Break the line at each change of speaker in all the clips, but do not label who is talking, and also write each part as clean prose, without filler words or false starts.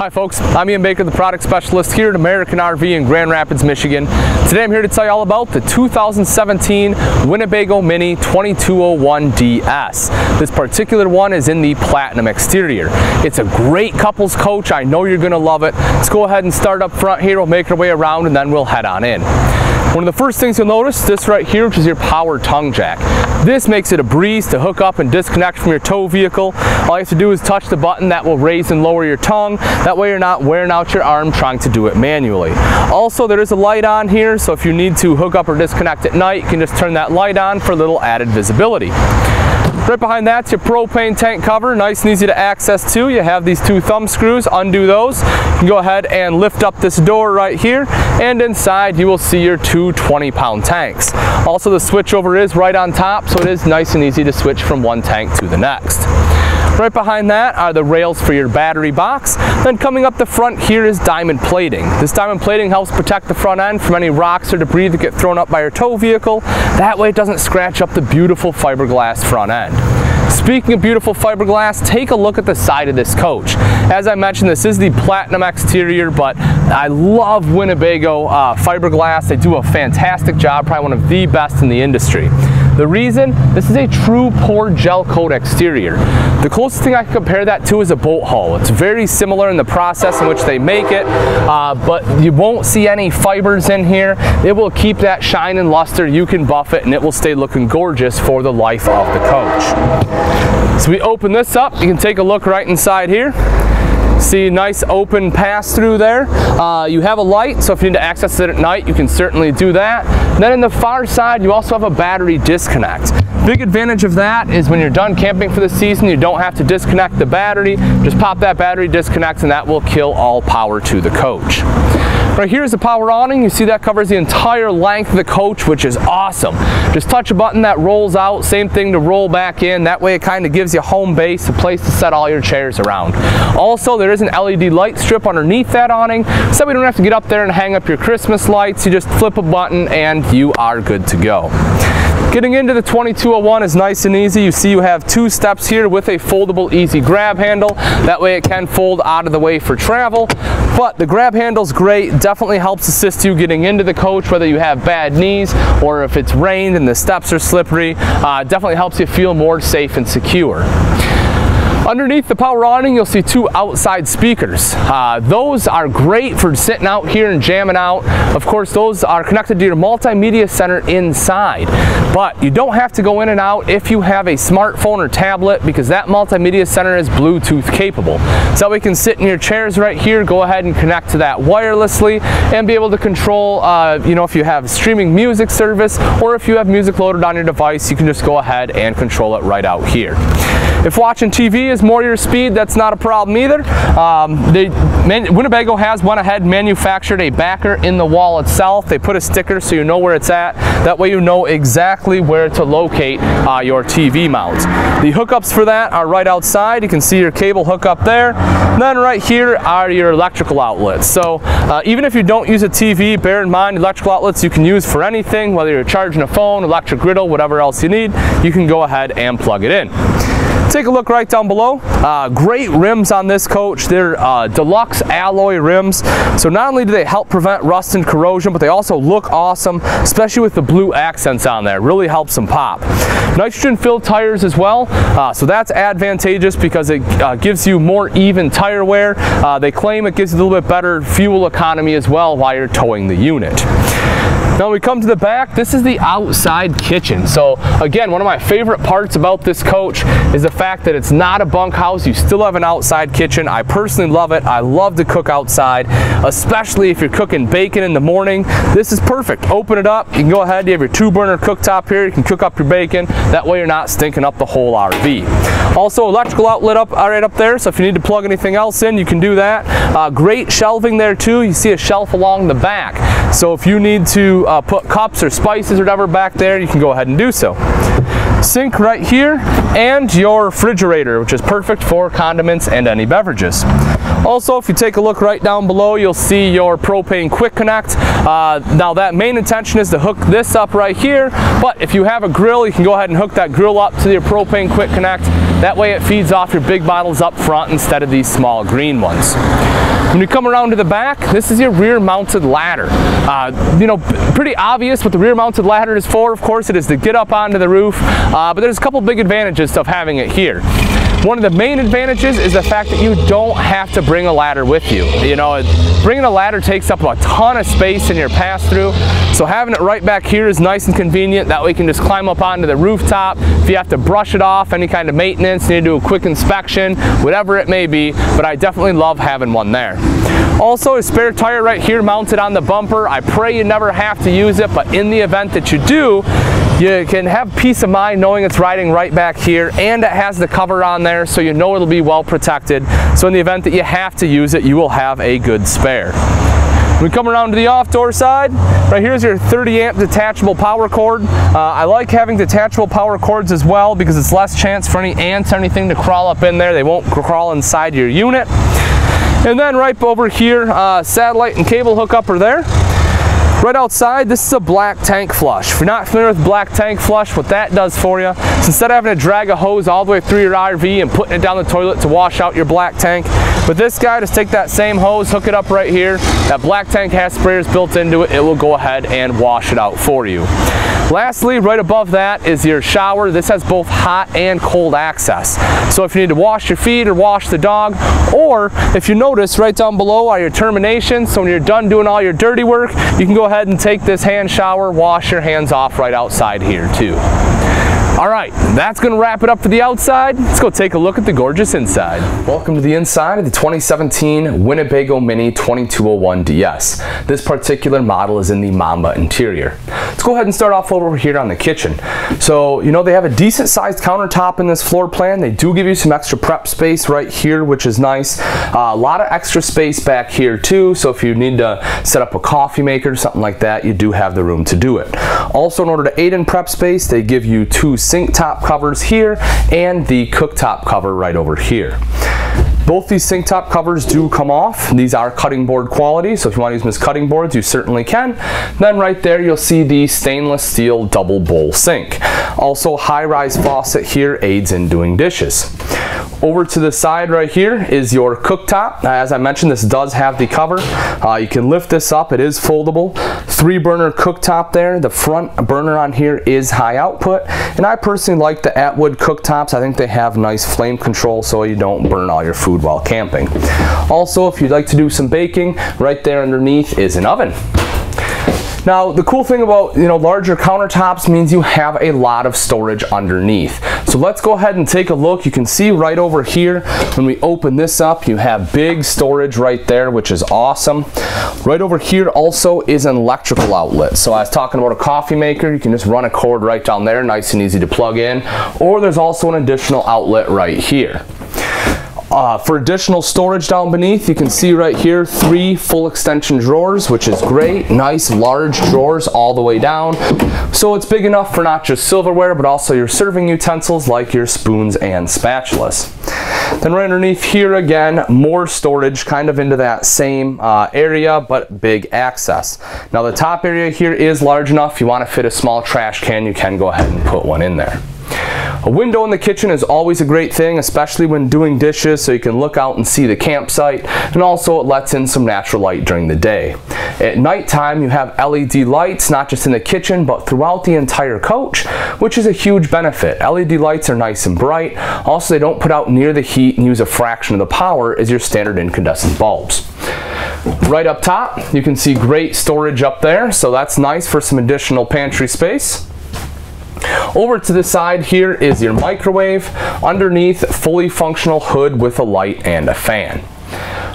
Hi folks, I'm Ian Baker, the product specialist here at American RV in Grand Rapids, Michigan. Today I'm here to tell you all about the 2017 Winnebago Minnie 2201DS. This particular one is in the platinum exterior. It's a great couples coach. I know you're going to love it. Let's go ahead and start up front here. We'll make our way around and then we'll head on in. One of the first things you'll notice, this right here, which is your power tongue jack. This makes it a breeze to hook up and disconnect from your tow vehicle. All you have to do is touch the button that will raise and lower your tongue. That way you're not wearing out your arm trying to do it manually. Also, there is a light on here, so if you need to hook up or disconnect at night, you can just turn that light on for a little added visibility. Right behind that's your propane tank cover, nice and easy to access too. You have these two thumb screws, undo those. You can go ahead and lift up this door right here, and inside you will see your two 20-pound tanks. Also, the switchover is right on top, so it is nice and easy to switch from one tank to the next. Right behind that are the rails for your battery box. Then coming up the front here is diamond plating. This diamond plating helps protect the front end from any rocks or debris that get thrown up by your tow vehicle. That way it doesn't scratch up the beautiful fiberglass front end. Speaking of beautiful fiberglass, take a look at the side of this coach. As I mentioned, this is the platinum exterior, but I love Winnebago fiberglass. They do a fantastic job, probably one of the best in the industry. The reason, this is a true pour gel coat exterior. The closest thing I can compare that to is a boat hull. It's very similar in the process in which they make it, but you won't see any fibers in here. It will keep that shine and luster. You can buff it and it will stay looking gorgeous for the life of the coach. So we open this up, you can take a look right inside here. See a nice open pass through there. You have a light, so if you need to access it at night, you can certainly do that. And then in the far side, you also have a battery disconnect. Big advantage of that is when you're done camping for the season, you don't have to disconnect the battery. Just pop that battery disconnect and that will kill all power to the coach. Right here is the power awning. You see that covers the entire length of the coach, which is awesome. Just touch a button that rolls out, same thing to roll back in. That way it kind of gives you home base, a place to set all your chairs around. Also, there is an LED light strip underneath that awning, so we don't have to get up there and hang up your Christmas lights. You just flip a button and you are good to go. Getting into the 2201 is nice and easy. You see you have two steps here with a foldable easy grab handle. That way it can fold out of the way for travel. But the grab handle's great, definitely helps assist you getting into the coach, whether you have bad knees or if it's rained and the steps are slippery. Definitely helps you feel more safe and secure. Underneath the power awning, you'll see two outside speakers. Those are great for sitting out here and jamming out. Of course, those are connected to your Multimedia Center inside. But you don't have to go in and out if you have a smartphone or tablet, because that Multimedia Center is Bluetooth capable. So we can sit in your chairs right here, go ahead and connect to that wirelessly and be able to control, if you have streaming music service or if you have music loaded on your device, you can just go ahead and control it right out here. If watching TV is more your speed, that's not a problem either. Winnebago has went ahead and manufactured a backer in the wall itself. They put a sticker so you know where it's at. That way you know exactly where to locate your TV mount. The hookups for that are right outside. You can see your cable hookup there. And then right here are your electrical outlets. So even if you don't use a TV, bear in mind electrical outlets you can use for anything, whether you're charging a phone, electric griddle, whatever else you need, you can go ahead and plug it in. Take a look right down below. Great rims on this coach. They're deluxe alloy rims. So not only do they help prevent rust and corrosion, but they also look awesome, especially with the blue accents on there. Really helps them pop. Nitrogen filled tires as well. So that's advantageous because it gives you more even tire wear. They claim it gives you a little bit better fuel economy as well while you're towing the unit. Now we come to the back, this is the outside kitchen. So again, one of my favorite parts about this coach is the fact that it's not a bunkhouse. You still have an outside kitchen. I personally love it. I love to cook outside, especially if you're cooking bacon in the morning. This is perfect. Open it up, you can go ahead, you have your 2-burner cooktop here, you can cook up your bacon. That way you're not stinking up the whole RV. Also, electrical outlet right up there, so if you need to plug anything else in, you can do that. Great shelving there too. You see a shelf along the back. So if you need to put cups or spices or whatever back there, you can go ahead and do so. Sink right here, and your refrigerator, which is perfect for condiments and any beverages. Also, if you take a look right down below, you'll see your propane quick connect. Now that main intention is to hook this up right here, but if you have a grill, you can go ahead and hook that grill up to your propane quick connect. That way it feeds off your big bottles up front instead of these small green ones. When you come around to the back, this is your rear mounted ladder. You know, pretty obvious what the rear mounted ladder is for. Of course, it is to get up onto the roof, but there's a couple big advantages of having it here. One of the main advantages is the fact that you don't have to bring a ladder with you. You know, bringing a ladder takes up a ton of space in your pass-through, so having it right back here is nice and convenient. That way you can just climb up onto the rooftop. If you have to brush it off, any kind of maintenance, need to do a quick inspection, whatever it may be, but I definitely love having one there. Also, a spare tire right here mounted on the bumper. I pray you never have to use it, but in the event that you do, you can have peace of mind knowing it's riding right back here, and it has the cover on there so you know it'll be well protected. So in the event that you have to use it, you will have a good spare. When we come around to the off-door side, right here's your 30 amp detachable power cord. I like having detachable power cords as well because it's less chance for any ants or anything to crawl up in there. They won't crawl inside your unit. And then right over here, satellite and cable hookup are there. Right outside, this is a black tank flush. If you're not familiar with black tank flush, what that does for you is instead of having to drag a hose all the way through your RV and putting it down the toilet to wash out your black tank, with this guy, just take that same hose, hook it up right here. That black tank has sprayers built into it. It will go ahead and wash it out for you. Lastly, right above that is your shower. This has both hot and cold access. So if you need to wash your feet or wash the dog, or if you notice right down below are your terminations, so when you're done doing all your dirty work, you can go ahead and take this hand shower, wash your hands off right outside here too. All right, that's going to wrap it up for the outside. Let's go take a look at the gorgeous inside. Welcome to the inside of the 2017 Winnebago Minnie 2201 DS. This particular model is in the Mamba interior. Let's go ahead and start off over here on the kitchen. So, you know, they have a decent sized countertop in this floor plan. They do give you some extra prep space right here, which is nice. A lot of extra space back here too, so if you need to set up a coffee maker or something like that, you do have the room to do it. Also, in order to aid in prep space, they give you 2 sink top covers here and the cooktop cover right over here. Both these sink top covers do come off. These are cutting board quality, so if you want to use them as cutting boards, you certainly can. Then right there, you'll see the stainless steel double bowl sink. Also, high-rise faucet here aids in doing dishes. Over to the side right here is your cooktop. As I mentioned, this does have the cover. You can lift this up. It is foldable. 3-burner cooktop there. The front burner on here is high output, and I personally like the Atwood cooktops. I think they have nice flame control so you don't burn all your food while camping. Also, if you'd like to do some baking, right there underneath is an oven. Now, the cool thing about, you know, larger countertops means you have a lot of storage underneath. So let's go ahead and take a look. You can see right over here, when we open this up, you have big storage right there, which is awesome. Right over here also is an electrical outlet. So I was talking about a coffee maker, you can just run a cord right down there, nice and easy to plug in. Or there's also an additional outlet right here. For additional storage down beneath, you can see right here 3 full extension drawers, which is great. Nice large drawers all the way down. So it's big enough for not just silverware, but also your serving utensils like your spoons and spatulas. Then right underneath here again, more storage kind of into that same area, but big access. Now the top area here is large enough. If you want to fit a small trash can, you can go ahead and put one in there. A window in the kitchen is always a great thing, especially when doing dishes, so you can look out and see the campsite, and also it lets in some natural light during the day. At nighttime, you have LED lights, not just in the kitchen, but throughout the entire coach, which is a huge benefit. LED lights are nice and bright. Also, they don't put out near the heat and use a fraction of the power as your standard incandescent bulbs. Right up top, you can see great storage up there, so that's nice for some additional pantry space. Over to the side here is your microwave. Underneath, fully functional hood with a light and a fan.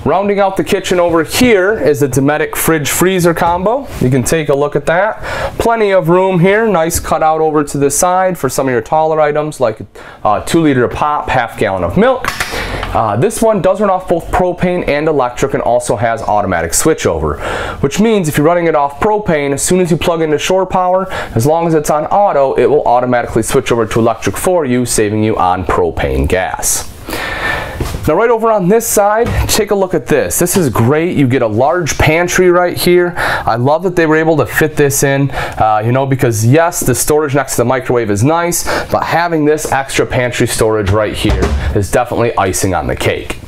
Rounding out the kitchen over here is the Dometic fridge freezer combo. You can take a look at that. Plenty of room here. Nice cutout over to the side for some of your taller items like a 2-liter pop, half-gallon of milk. This one does run off both propane and electric and also has automatic switchover, which means if you're running it off propane, as soon as you plug into shore power, as long as it's on auto, it will automatically switch over to electric for you, saving you on propane gas. Now right over on this side, take a look at this. This is great. You get a large pantry right here. I love that they were able to fit this in, you know, because yes, the storage next to the microwave is nice, but having this extra pantry storage right here is definitely icing on the cake.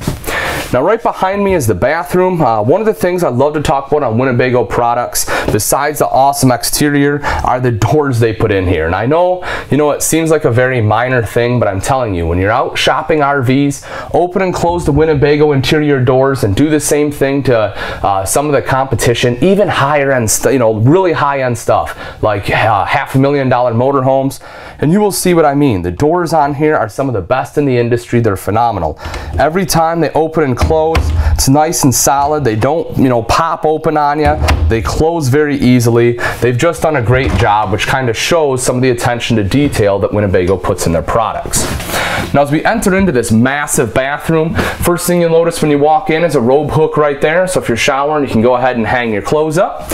Now right behind me is the bathroom. One of the things I love to talk about on Winnebago products, besides the awesome exterior, are the doors they put in here. And I know, you know, it seems like a very minor thing, but I'm telling you, when you're out shopping RVs, open and close the Winnebago interior doors and do the same thing to some of the competition, even higher end, you know, really high end stuff, like $500,000 motorhomes, and you will see what I mean. The doors on here are some of the best in the industry. They're phenomenal. Every time they open and close, it's nice and solid. They don't, you know, pop open on you. They close very easily. They've just done a great job, which kind of shows some of the attention to detail that Winnebago puts in their products. Now as we enter into this massive bathroom, first thing you'll notice when you walk in is a robe hook right there. So if you're showering, you can go ahead and hang your clothes up.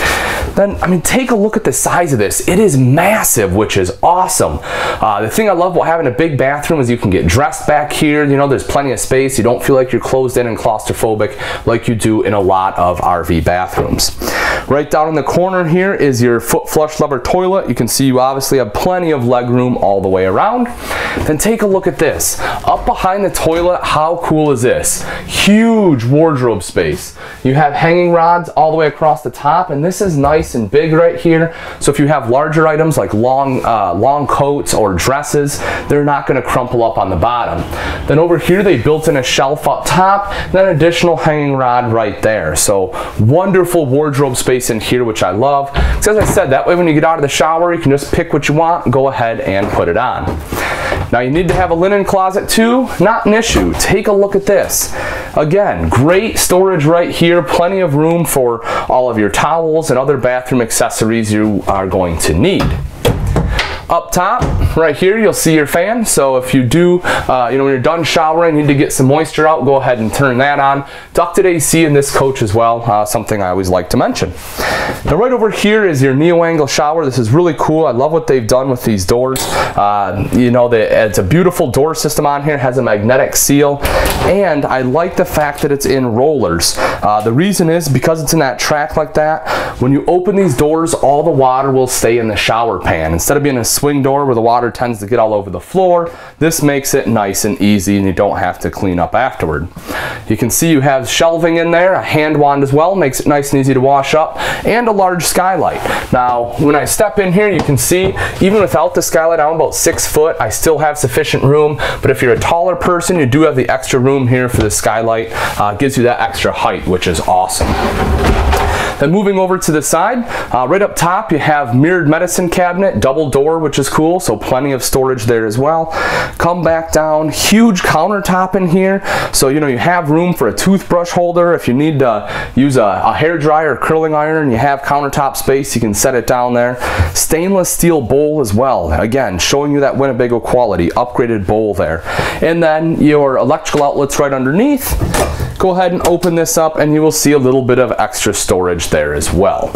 Then, I mean, take a look at the size of this. It is massive, which is awesome. The thing I love about having a big bathroom is you can get dressed back here. You know, there's plenty of space. You don't feel like you're closed in and claustrophobic like you do in a lot of RV bathrooms. Right down in the corner here is your foot flush lever toilet. You can see you obviously have plenty of leg room all the way around. Then take a look at this. Up behind the toilet, how cool is this? Huge wardrobe space. You have hanging rods all the way across the top, and this is nice and big right here. So if you have larger items like long coats or dresses, they're not going to crumple up on the bottom. Then over here they built in a shelf up top, then an additional hanging rod right there. So wonderful wardrobe space in here, which I love. So as I said, that way when you get out of the shower, you can just pick what you want and go ahead and put it on. Now you need to have a linen closet too, not an issue. Take a look at this. Again, great storage right here, plenty of room for all of your towels and other bathroom accessories you are going to need. Up top, right here, you'll see your fan. So if you do, you know, when you're done showering, need to get some moisture out, go ahead and turn that on. Ducted AC in this coach as well, something I always like to mention. Now right over here is your neo-angle shower. This is really cool. I love what they've done with these doors. You know, it's a beautiful door system on here, has a magnetic seal, and I like the fact that it's in rollers. The reason is because it's in that track like that, when you open these doors, all the water will stay in the shower pan. Instead of being a swing door where the water tends to get all over the floor, this makes it nice and easy and you don't have to clean up afterward. You can see you have shelving in there, a hand wand as well, makes it nice and easy to wash up, and a large skylight. Now when I step in here, you can see even without the skylight, I'm about 6 foot, I still have sufficient room, but if you're a taller person, you do have the extra room here for the skylight. Gives you that extra height, which is awesome. Then moving over to the side, right up top you have mirrored medicine cabinet, double door, which is cool, so plenty of storage there as well. Come back down, huge countertop in here, so you know you have room for a toothbrush holder. If you need to use a hair dryer or curling iron, you have countertop space, you can set it down there. Stainless steel bowl as well, again showing you that Winnebago quality, upgraded bowl there. And then your electrical outlets right underneath. Go ahead and open this up and you will see a little bit of extra storage there as well.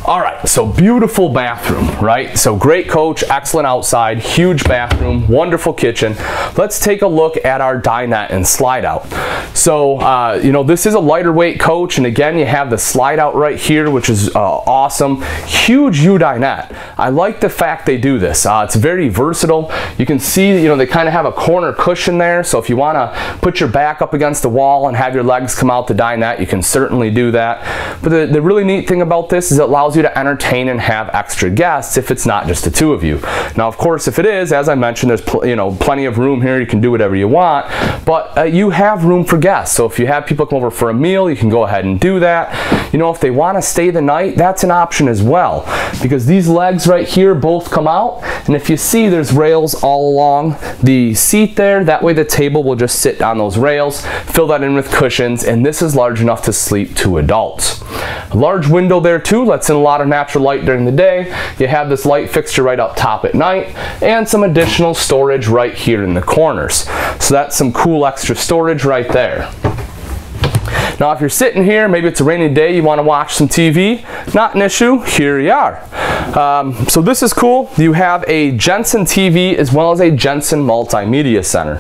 Alright, so beautiful bathroom, right? So great coach, excellent outside, huge bathroom, wonderful kitchen. Let's take a look at our dinette and slide out. So, you know, this is a lighter weight coach, and again, you have the slide out right here, which is awesome. Huge U dinette. I like the fact they do this. It's very versatile. You can see, you know, they kind of have a corner cushion there, so if you want to put your back up against the wall and have your legs come out the dinette, you can certainly do that. But the really neat thing about this is it allows you to entertain and have extra guests if it's not just the two of you. Now, of course, if it is, as I mentioned, there's plenty of room here. You can do whatever you want, but you have room for guests. So if you have people come over for a meal, you can go ahead and do that. You know, if they want to stay the night, that's an option as well, because these legs right here both come out, and if you see, there's rails all along the seat there. That way the table will just sit on those rails, fill that in with cushions, and this is large enough to sleep 2 adults. A large window there too, lets in a lot of natural light during the day. You have this light fixture right up top at night, and some additional storage right here in the corners. So that's some cool extra storage right there. Now if you're sitting here, maybe it's a rainy day, you want to watch some TV, not an issue, here you are. So this is cool. You have a Jensen TV as well as a Jensen Multimedia Center.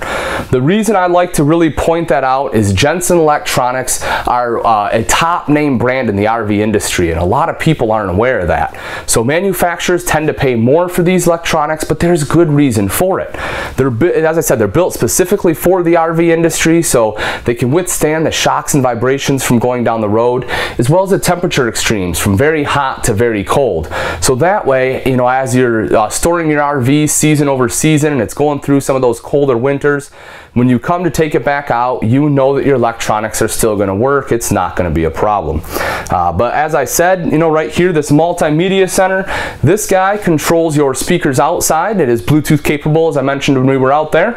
The reason I like to really point that out is Jensen Electronics are a top name brand in the RV industry, and a lot of people aren't aware of that. So manufacturers tend to pay more for these electronics, but there's good reason for it. As I said, they're built specifically for the RV industry, so they can withstand the shocks and vibrations from going down the road, as well as the temperature extremes from very hot to very cold. So that way, you know, as you're storing your RV season over season and it's going through some of those colder winters, when you come to take it back out, you know that your electronics are still going to work. It's not going to be a problem. But as I said, you know, right here, this Multimedia Center, this guy controls your speakers outside. It is Bluetooth capable, as I mentioned when we were out there.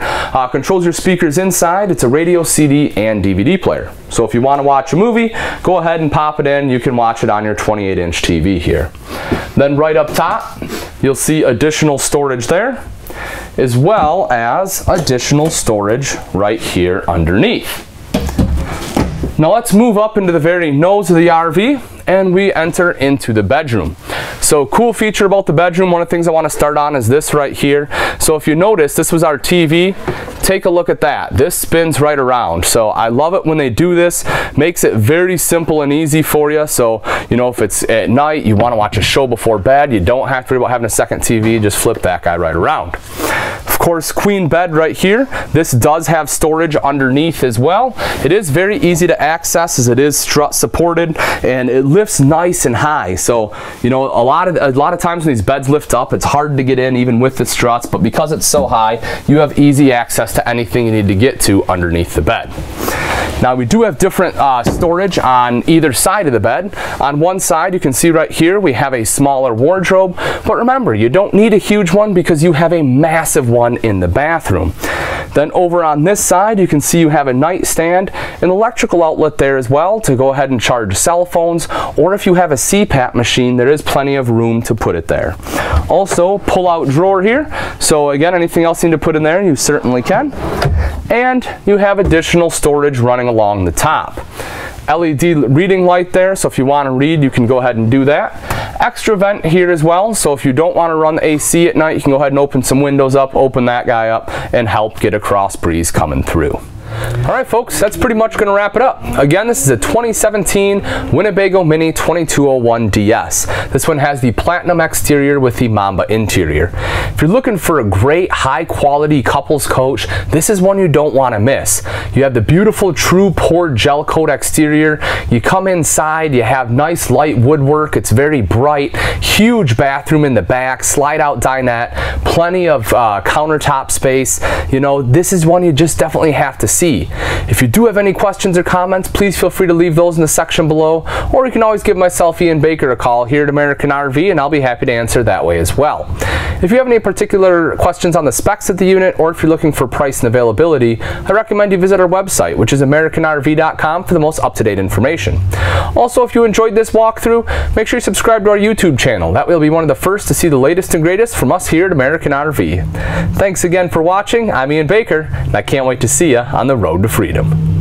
Controls your speakers inside. It's a radio, CD, and DVD player. So if you want to watch a movie, go ahead and pop it in. You can watch it on your 28-inch TV here. Then right up top, you'll see additional storage there, as well as additional storage right here underneath. Now let's move up into the very nose of the RV and we enter into the bedroom. So cool feature about the bedroom, one of the things I want to start on is this right here. So if you notice, this was our TV. Take a look at that. This spins right around. So I love it when they do this. Makes it very simple and easy for you. So, you know, if it's at night, you want to watch a show before bed, you don't have to worry about having a second TV, just flip that guy right around. Of course, queen bed right here. This does have storage underneath as well. It is very easy to access as it is strut supported, and it lifts nice and high. So, you know, a lot of times when these beds lift up, it's hard to get in even with the struts, but because it's so high, you have easy access to anything you need to get to underneath the bed. Now we do have different storage on either side of the bed. On one side, you can see right here, we have a smaller wardrobe, but remember, you don't need a huge one because you have a massive one in the bathroom. Then over on this side, you can see you have a nightstand, an electrical outlet there as well to go ahead and charge cell phones, or if you have a CPAP machine, there is plenty of room to put it there. Also, pull-out drawer here. So again, anything else you need to put in there, you certainly can. And you have additional storage running along the top. LED reading light there, so if you want to read, you can go ahead and do that. Extra vent here as well, so if you don't want to run the AC at night, you can go ahead and open some windows up, open that guy up, and help get a cross breeze coming through. Alright folks, that's pretty much going to wrap it up. Again, this is a 2017 Winnebago Mini 2201 DS. This one has the platinum exterior with the Mamba interior. If you're looking for a great high quality couples coach, this is one you don't want to miss. You have the beautiful true poured gel coat exterior. You come inside, you have nice light woodwork, it's very bright, huge bathroom in the back, slide out dinette, plenty of countertop space. You know, this is one you just definitely have to see. If you do have any questions or comments, please feel free to leave those in the section below, or you can always give myself, Ian Baker, a call here at American RV, and I'll be happy to answer that way as well. If you have any particular questions on the specs of the unit, or if you're looking for price and availability, I recommend you visit our website, which is AmericanRV.com, for the most up-to-date information. Also, if you enjoyed this walkthrough, make sure you subscribe to our YouTube channel. That way you'll be one of the first to see the latest and greatest from us here at American RV. Thanks again for watching. I'm Ian Baker, and I can't wait to see you on the road to freedom.